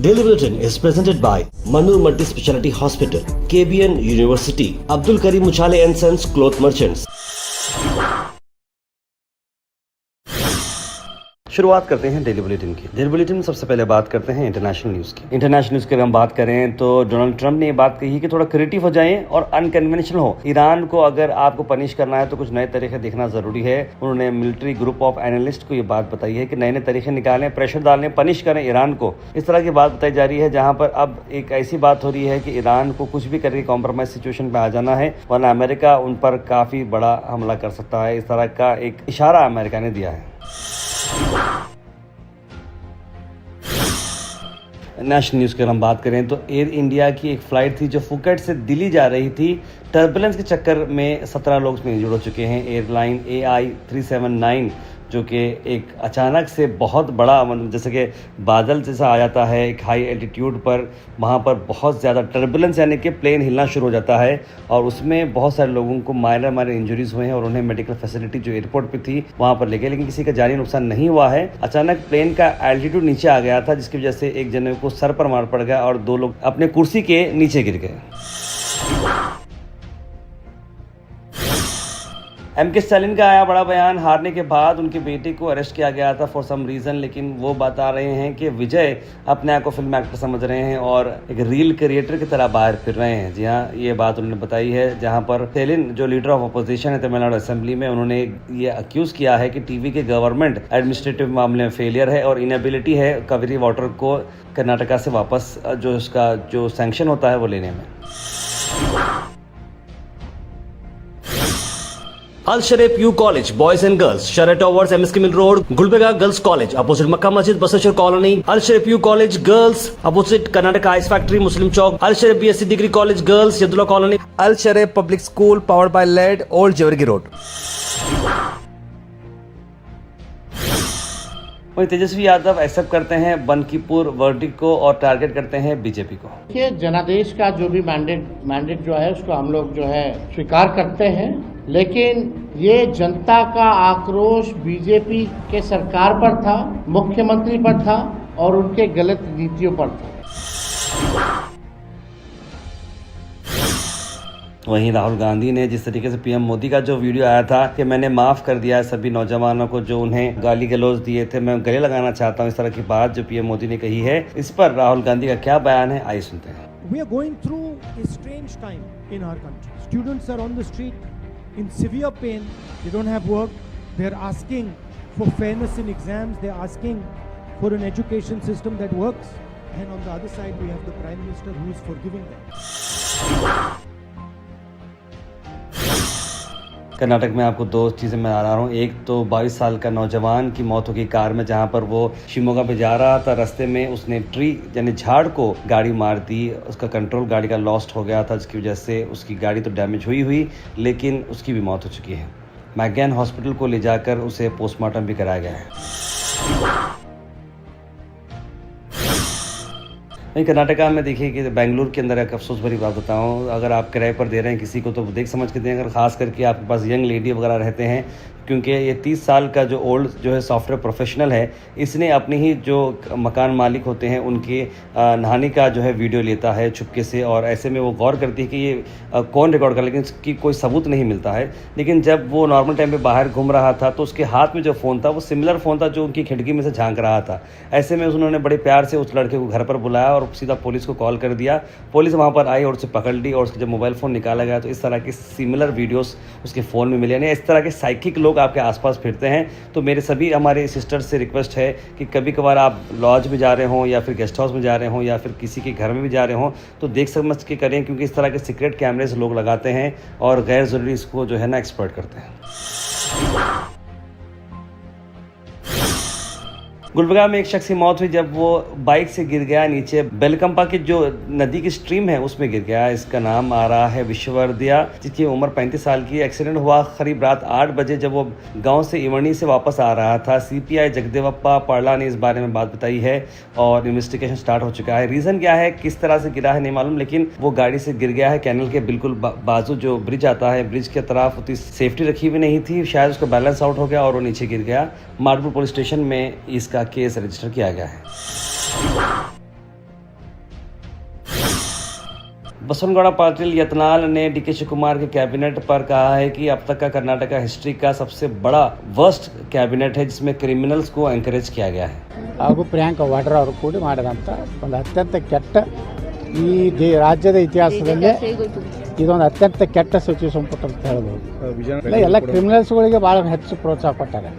Daily Bulletin is presented by Manur Multi Speciality Hospital, KBN University, Abdul Karim Uchale and Sons Cloth Merchants. शुरुआत करते हैं daily bulletin की। Daily bulletin में सबसे पहले बात करते हैं इंटरनेशनल न्यूज़ की। इंटरनेशनल न्यूज़ की अगर हम बात करें तो डोनाल्ड ट्रंप ने ये बात कही कि थोड़ा क्रिएटिव हो जाएं और अनकन्वेंशनल हो। ईरान को अगर आपको पनिश करना है तो कुछ नए तरीके देखना जरूरी है। उन्होंने मिलिट्री ग्रुप ऑफ एनालिस्ट को ये बात बताई है कि नए नए तरीके निकालें, प्रेशर डालें, पनिश करें ईरान को। इस तरह की बात बताई जा रही है जहाँ पर अब एक ऐसी बात हो रही है कि ईरान को कुछ भी करके कॉम्प्रोमाइज सिचुएशन पे आ जाना है, वरना अमेरिका उन पर काफ़ी बड़ा हमला कर सकता है। इस तरह का एक इशारा अमेरिका ने दिया है। नेशनल न्यूज़ की अगर हम बात करें तो एयर इंडिया की एक फ़्लाइट थी जो फुकेट से दिल्ली जा रही थी। टर्बुलेंस के चक्कर में 17 लोग इसमें इंजर्ड हो चुके हैं। एयरलाइन AI379 जो कि एक अचानक से बहुत बड़ा, जैसे कि बादल जैसा आ जाता है एक हाई एल्टीट्यूड पर, वहाँ पर बहुत ज़्यादा टर्बुलेंस यानी कि प्लेन हिलना शुरू हो जाता है और उसमें बहुत सारे लोगों को माइनर इंजरीज हुए हैं और उन्हें मेडिकल फैसिलिटी जो एयरपोर्ट पे थी वहाँ पर ले गए, लेकिन किसी का जानी नुकसान नहीं हुआ है। अचानक प्लेन का एल्टीट्यूड नीचे आ गया था जिसकी वजह से एक जने को सर पर मार पड़ गया और 2 लोग अपने कुर्सी के नीचे गिर गए। MK स्टालिन का आया बड़ा बयान। हारने के बाद उनके बेटे को अरेस्ट किया गया था फॉर सम रीज़न, लेकिन वो बता रहे हैं कि विजय अपने आप को फिल्म एक्टर समझ रहे हैं और एक रील क्रिएटर की तरह बाहर फिर रहे हैं। जी हाँ, ये बात उन्होंने बताई है जहां पर स्टालिन जो लीडर ऑफ अपोजिशन है तमिलनाडु असेंबली में, उन्होंने ये अक्यूज़ किया है कि टीवी के गवर्नमेंट एडमिनिस्ट्रेटिव मामले में फेलियर है और इनएबिलिटी है कावेरी वाटर को कर्नाटका से वापस जो उसका जो सैंक्शन होता है वो लेने में। Al Sharif U College, Boys and Girls, Sheraton Towers, MSK Mill Road, Gulbega Girls College, opposite Makkah Masjid, Basashar Colony. Al Sharif U College Girls, opposite Karnataka Ice Factory, Muslim Chowk. Al Sharif BSc Degree College Girls, Yadullah Colony. Al Sharif Public School, powered by LED, Old Jewargi Road. वही Tejashwi Yadav accept करते हैं बनकीपुर verdict को और target करते हैं BJP को। देखिए, जनादेश का जो भी मैंडेट जो है उसको हम लोग जो है स्वीकार करते हैं, लेकिन ये जनता का आक्रोश बीजेपी के सरकार पर था, मुख्यमंत्री पर था और उनके गलत नीतियों पर था। वहीं राहुल गांधी ने जिस तरीके से पीएम मोदी का जो वीडियो आया था कि मैंने माफ़ कर दिया सभी नौजवानों को जो उन्हें गाली गलौज दिए थे, मैं गले लगाना चाहता हूं, इस तरह की बात जो पीएम मोदी ने कही है, इस पर राहुल गांधी का क्या बयान है, आइए सुनते हैं। We are going through a strange time in our country. Students are on the street in severe pain. They don't have work. They are asking for fairness in exams. They are asking for an education system that works. And on the other side, we have the Prime Minister who is forgiving them. Karnataka में आपको 2 चीज़ें मैं आ रहा हूँ। एक तो 22 साल का नौजवान की मौत हो गई कार में, जहाँ पर वो शिमोगा पे जा रहा था, रास्ते में उसने ट्री यानी झाड़ को गाड़ी मार दी, उसका कंट्रोल गाड़ी का लॉस्ट हो गया था जिसकी वजह से उसकी गाड़ी तो डैमेज हुई लेकिन उसकी भी मौत हो चुकी है। मैगन हॉस्पिटल को ले जाकर उसे पोस्टमार्टम भी कराया गया है। वहीं कर्नाटका में देखिए कि बेंगलुरु के अंदर एक अफसोस भरी बात बताऊँ, अगर आप किराए पर दे रहे हैं किसी को तो देख समझ के दें, अगर खास करके आपके पास यंग लेडी वगैरह रहते हैं, क्योंकि ये 30 साल का जो ओल्ड जो है सॉफ्टवेयर प्रोफेशनल है, इसने अपने ही जो मकान मालिक होते हैं उनके नहाने का जो है वीडियो लेता है चुपके से, और ऐसे में वो गौर करती है कि ये कौन रिकॉर्ड कर, लेकिन इसकी कोई सबूत नहीं मिलता है। लेकिन जब वो नॉर्मल टाइम पे बाहर घूम रहा था तो उसके हाथ में जो फ़ोन था वो सिमिलर फ़ोन था जो उनकी खिड़की में से झांक रहा था। ऐसे में उन्होंने बड़े प्यार से उस लड़के को घर पर बुलाया और सीधा पुलिस को कॉल कर दिया। पुलिस वहाँ पर आई और उसे पकड़ ली और उसका जब मोबाइल फ़ोन निकाला गया तो इस तरह के सिमिलर वीडियोज़ उसके फ़ोन में मिले। यानी इस तरह के साइकिक लोग आपके आसपास फिरते हैं। तो मेरे सभी हमारे सिस्टर्स से रिक्वेस्ट है कि कभी कभार आप लॉज में जा रहे हों या फिर गेस्ट हाउस में जा रहे हों या फिर किसी के घर में भी जा रहे हों तो देख समझ के करें, क्योंकि इस तरह के सीक्रेट कैमरेज लोग लगाते हैं और गैर ज़रूरी इसको जो है ना एक्सप्लॉइट करते हैं। गुलबर्गा में एक शख्स की मौत हुई जब वो बाइक से गिर गया नीचे। बेलकंपा की जो नदी की स्ट्रीम है उसमें गिर गया। इसका नाम आ रहा है विश्ववर्दिया, जिसकी उम्र 35 साल की। एक्सीडेंट हुआ करीब रात 8 बजे जब वो गांव से इवनी से वापस आ रहा था। CPI जगदेवप्पा पारला ने इस बारे में बात बताई है और इन्वेस्टिगेशन स्टार्ट हो चुका है। रीज़न क्या है, किस तरह से गिरा है नहीं मालूम, लेकिन वो गाड़ी से गिर गया है। कैनल के बिल्कुल बाजू जो ब्रिज आता है, ब्रिज की तरफ उतनी सेफ्टी रखी हुई नहीं थी, शायद उसका बैलेंस आउट हो गया और वो नीचे गिर गया। माडपुर पुलिस स्टेशन में इसका केस रजिस्टर किया गया है। बसवनगौड़ा पाटिल यत्नाल ने डीके शिवकुमार के कैबिनेट पर कहा है कि अब तक का कर्नाटका हिस्ट्री का सबसे बड़ा वर्स्ट कैबिनेट है जिसमें क्रिमिनल्स को एनकरेज किया गया है। ಹಾಗೂ ಪ್ರಿಯಾಂಕಾ ವಾಡ್ರಾ ಅವರು ಕೂಡಿ ಮಾಡಿದಂಥ ಒಂದು ಅತ್ಯಂತ ಕೆಟ್ಟ ಈ ರಾಜ್ಯದ ಇತಿಹಾಸದಲ್ಲಿ ಇದೊಂದು ಅತ್ಯಂತ ಕೆಟ್ಟ ಸಚಿವ ಸಂಪುಟ ಅಂತ ಹೇಳ್ಬೋದು. ಎಲ್ಲ ಕ್ರಿಮಿನಲ್ಸ್ಗಳಿಗೆ ಭಾಳ ಹೆಚ್ಚು ಪ್ರೋತ್ಸಾಹ ಕೊಟ್ಟಾರೆ.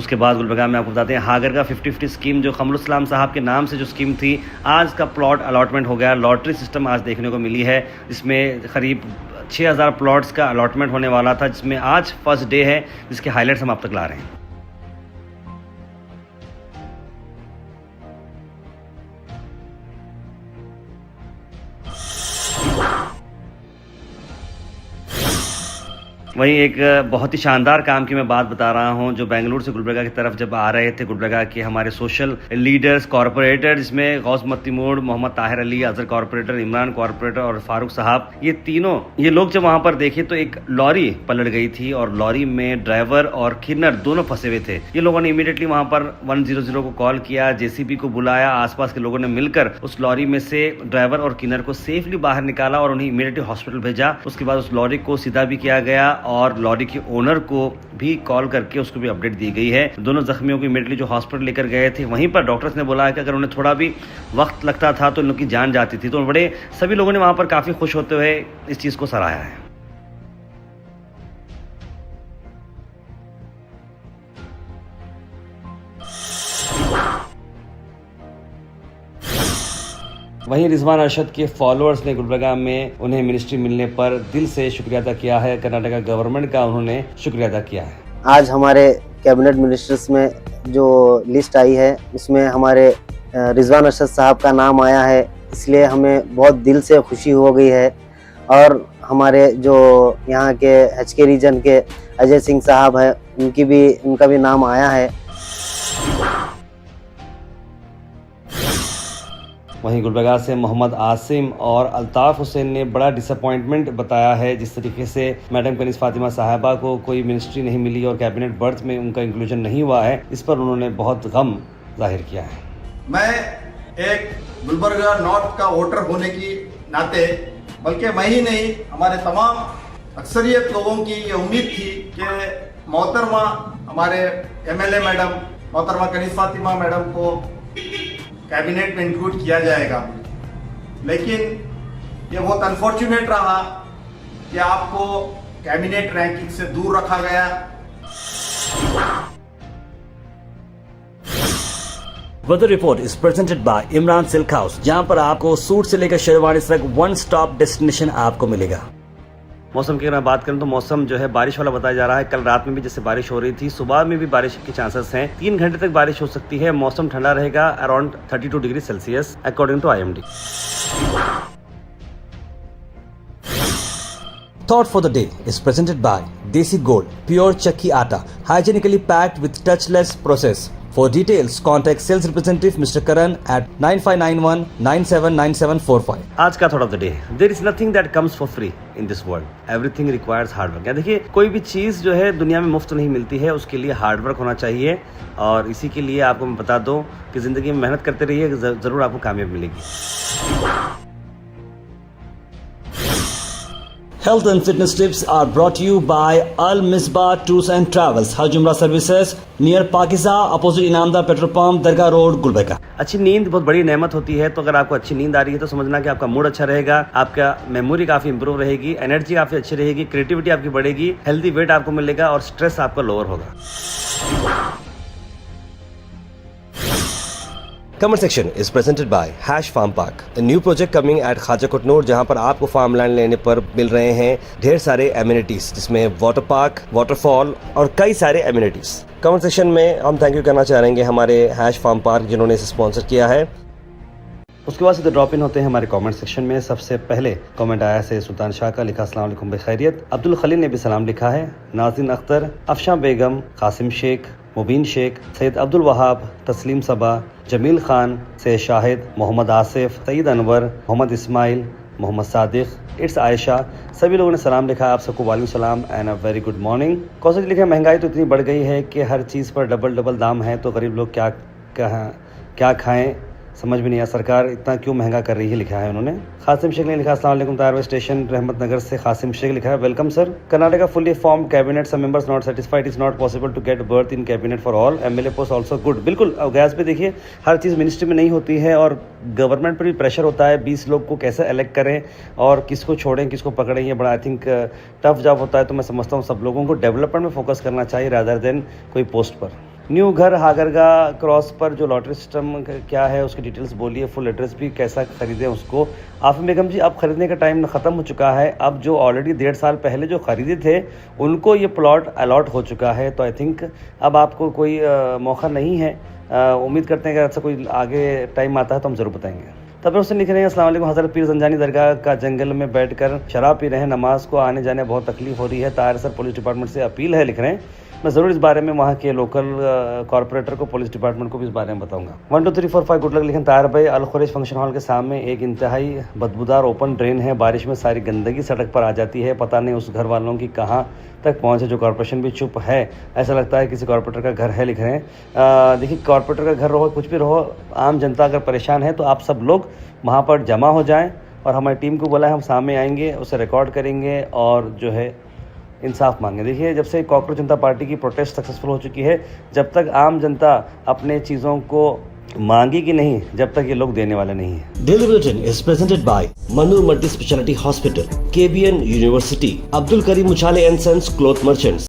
उसके बाद गुलबर्गा में आपको बताते हैं हागर का 50-50 स्कीम जो कमरुल इस्लाम साहब के नाम से जो स्कीम थी आज का प्लॉट अलॉटमेंट हो गया। लॉटरी सिस्टम आज देखने को मिली है जिसमें करीब 6000 प्लॉट्स का अलॉटमेंट होने वाला था जिसमें आज फर्स्ट डे है जिसके हाईलाइट्स हम आप तक ला रहे हैं। वहीं एक बहुत ही शानदार काम की मैं बात बता रहा हूं जो बेंगलुरु से गुलबर्गा की तरफ जब आ रहे थे गुलबर्गा के हमारे सोशल लीडर्स कॉरपोरेटर जिसमें गौस मत्तीमोड़, मोहम्मद ताहिर अली, अजहर कॉरपोरेटर, इमरान कॉरपोरेटर और फारूक साहब, ये तीनों ये लोग जब वहां पर देखे तो एक लॉरी पलट गई थी और लॉरी में ड्राइवर और किन्नर दोनों फंसे हुए थे। ये लोगों ने इमीडिएटली वहां पर 100 को कॉल किया, जेसीबी को बुलाया, आसपास के लोगों ने मिलकर उस लॉरी में से ड्राइवर और किन्नर को सेफली बाहर निकाला और उन्हें इमीडिएटली हॉस्पिटल भेजा। उसके बाद उस लॉरी को सीधा भी किया गया और लॉरी के ओनर को भी कॉल करके उसको भी अपडेट दी गई है। दोनों जख्मियों को इमीडिएटली जो हॉस्पिटल लेकर गए थे वहीं पर डॉक्टर्स ने बोला है कि अगर उन्हें थोड़ा भी वक्त लगता था तो उनकी जान जाती थी। तो बड़े सभी लोगों ने वहां पर काफी खुश होते हुए इस चीज को सराहा है। वहीं रिजवान अरशद के फॉलोअर्स ने गुलबर्गा में उन्हें मिनिस्ट्री मिलने पर दिल से शुक्रिया अदा किया है। कर्नाटका गवर्नमेंट का उन्होंने शुक्रिया अदा किया है। आज हमारे कैबिनेट मिनिस्टर्स में जो लिस्ट आई है उसमें हमारे रिजवान अरशद साहब का नाम आया है, इसलिए हमें बहुत दिल से खुशी हो गई है। और हमारे जो यहाँ के HK रीजन के अजय सिंह साहब हैं उनका भी नाम आया है। वहीं गुलबर्गा से मोहम्मद आसिम और अल्ताफ हुसैन ने बड़ा डिसअपॉइंटमेंट बताया है जिस तरीके से मैडम कनीज़ फातिमा साहिबा को कोई मिनिस्ट्री नहीं मिली और कैबिनेट बर्थ में उनका इंक्लूजन नहीं हुआ है, इस पर उन्होंने बहुत गम जाहिर किया है। मैं एक गुलबर्गा नॉर्थ का वोटर होने की नाते, बल्कि मैं ही नहीं हमारे तमाम अक्सरियत लोगों की ये उम्मीद थी कि मोहतरमा हमारे MLA मैडम मोहतरमा कनीज़ फातिमा मैडम को कैबिनेट में इंक्लूड किया जाएगा, लेकिन ये बहुत अनफॉर्चुनेट रहा कि आपको कैबिनेट रैंकिंग से दूर रखा गया। Weather report is presented by Imran Silk House, जहां पर आपको सूट से लेकर शेरवानी तक वन स्टॉप डेस्टिनेशन आपको मिलेगा। मौसम की अगर मैं बात करूं तो मौसम जो है बारिश वाला बताया जा रहा है। कल रात में भी जैसे बारिश हो रही थी, सुबह में भी बारिश के चांसेस हैं। 3 घंटे तक बारिश हो सकती है। मौसम ठंडा रहेगा around 32 degree Celsius according to IMD। Thought for the day is presented by Desi Gold, pure chakki atta, hygienically packed with touchless process. For details, contact sales representative Mr. Karan at 9591 979745. आज का thought of the day, there is nothing that comes for free in this world, everything requires hard work. देखिए कोई भी चीज़ जो है दुनिया में मुफ्त नहीं मिलती है, उसके लिए हार्ड वर्क होना चाहिए। और इसी के लिए आपको मैं बता दूं कि ज़िंदगी में मेहनत करते रहिए, ज़रूर आपको कामयाबी मिलेगी। Health and fitness tips are brought to you by Al Misbah Tours and Travels, Hajj Umrah Services, near Pakiza, opposite Inamdar petrol pump, दरगाह रोड, गुलबर्गा। अच्छी नींद बहुत बड़ी नेमत होती है, तो अगर आपको अच्छी नींद आ रही है तो समझना कि आपका मूड अच्छा रहेगा, आपका मेमोरी काफ़ी इंप्रूव रहेगी, एनर्जी काफ़ी अच्छी रहेगी, क्रिएटिविटी आपकी बढ़ेगी, हेल्दी वेट आपको मिलेगा और स्ट्रेस आपका लोअर होगा। Comment section is presented by Hash Farm Park, a new project coming at Khaja Kotnoor, जहां पर आपको फार्म लैंड लेने पर मिल रहे हैं ढेर सारे एमिनिटीज, जिसमें वाटर पार्क, वाटरफॉल और कई सारे एमिनिटीज। कमेंट सेक्शन में हम थैंक यू करना चाहेंगे हमारे हैश फार्म पार्क जिन्होंने इसे स्पॉन्सर किया है। उसके बाद सीधे ड्रॉप इन होते हैं हमारे कमेंट सेक्शन में। सबसे पहले कमेंट आया है सुल्तान शाह का, लिखा अस्सलाम वालेकुम बखैरियत। अब्दुल खलील ने भी सलाम लिखा है। नाज़रीन अख्तर, अफशा बेगम, कासिम शेख, मुबीन शेख, सैयद अब्दुल वहाब, तस्लीम सबा, जमील खान, सैयद शाहिद, मोहम्मद आसिफ, सईद अनवर, मोहम्मद इस्माइल, मोहम्मद सादिक, इट्स आयशा, सभी लोगों ने सलाम लिखा। आप सबको वालेकुम सलाम and a very good morning. Kaushal लिखा, महंगाई तो इतनी बढ़ गई है कि हर चीज़ पर डबल दाम है, तो गरीब लोग क्या खाएं समझ में नहीं आया सरकार इतना क्यों महंगा कर रही है, लिखा है उन्होंने। खासिम शेख ने लिखा अस्सलाम वालेकुम तारवे स्टेशन रहमत नगर से खासिम शेख लिखा है welcome sir. Karnataka fully form cabinet, some members not satisfied, is not possible to get berth in cabinet for all, MLA post also good. बिल्कुल गैस पे देखिए हर चीज़ मिनिस्ट्री में नहीं होती है और गवर्नमेंट पर भी प्रेशर होता है 20 लोग को कैसे एलेक्ट करें और किसको छोड़ें किसको पकड़ें, ये बड़ा आई थिंक टफ जॉब होता है। तो मैं समझता हूँ सब लोगों को डेवलपमेंट में फोकस करना चाहिए रादर देन कोई पोस्ट पर। न्यू घर हागरगा क्रॉस पर जो लॉटरी सिस्टम क्या है उसकी डिटेल्स बोलिए, फुल एड्रेस भी, कैसा खरीदें उसको। आफिम बेगम जी अब खरीदने का टाइम ख़त्म हो चुका है, अब जो ऑलरेडी 1.5 साल पहले जो खरीदे थे उनको ये प्लॉट अलॉट हो चुका है, तो आई थिंक अब आपको कोई मौका नहीं है। उम्मीद करते हैं कि ऐसा कोई आगे टाइम आता है तो हम ज़रूर बताएंगे। तब उससे लिख रहे हैं अस्सलाम वालेकुम, हज़रत पीर जंजानी दरगाह का जंगल में बैठकर शराब पी रहे हैं, नमाज को आने जाने बहुत तकलीफ हो रही है, ताहिर सर पुलिस डिपार्टमेंट से अपील है, लिख रहे हैं। मैं ज़रूर इस बारे में वहाँ के लोकल कॉर्पोरेटर को, पुलिस डिपार्टमेंट को भी इस बारे में बताऊंगा। 1 2 3 4 5 गुड लक लिखें ताहिर भाई। अल खुरैश फंक्शन हॉल के सामने एक इंतहाई बदबूदार ओपन ड्रेन है, बारिश में सारी गंदगी सड़क पर आ जाती है, पता नहीं उस घर वालों की कहाँ तक पहुँचे, जो कॉर्पोरेशन भी चुप है, ऐसा लगता है किसी कॉर्पोरेटर का घर है, लिख रहे हैं। देखिए कॉर्पोरेटर का घर रहो कुछ भी रहो, आम जनता अगर परेशान है तो आप सब लोग वहाँ पर जमा हो जाएँ और हमारी टीम को बोला है हम सामने आएंगे, उसे रिकॉर्ड करेंगे और जो है इंसाफ मांगे। देखिए जब से कॉकरोच जनता पार्टी की प्रोटेस्ट सक्सेसफुल हो चुकी है, जब तक आम जनता अपने चीज़ों को मांगेगी नहीं, जब तक ये लोग देने वाले नहीं हैं। Daily Bulletin is presented by Manu Multi Speciality Hospital, KBN University, Abdul Karim Muchale and Sons Cloth Merchants.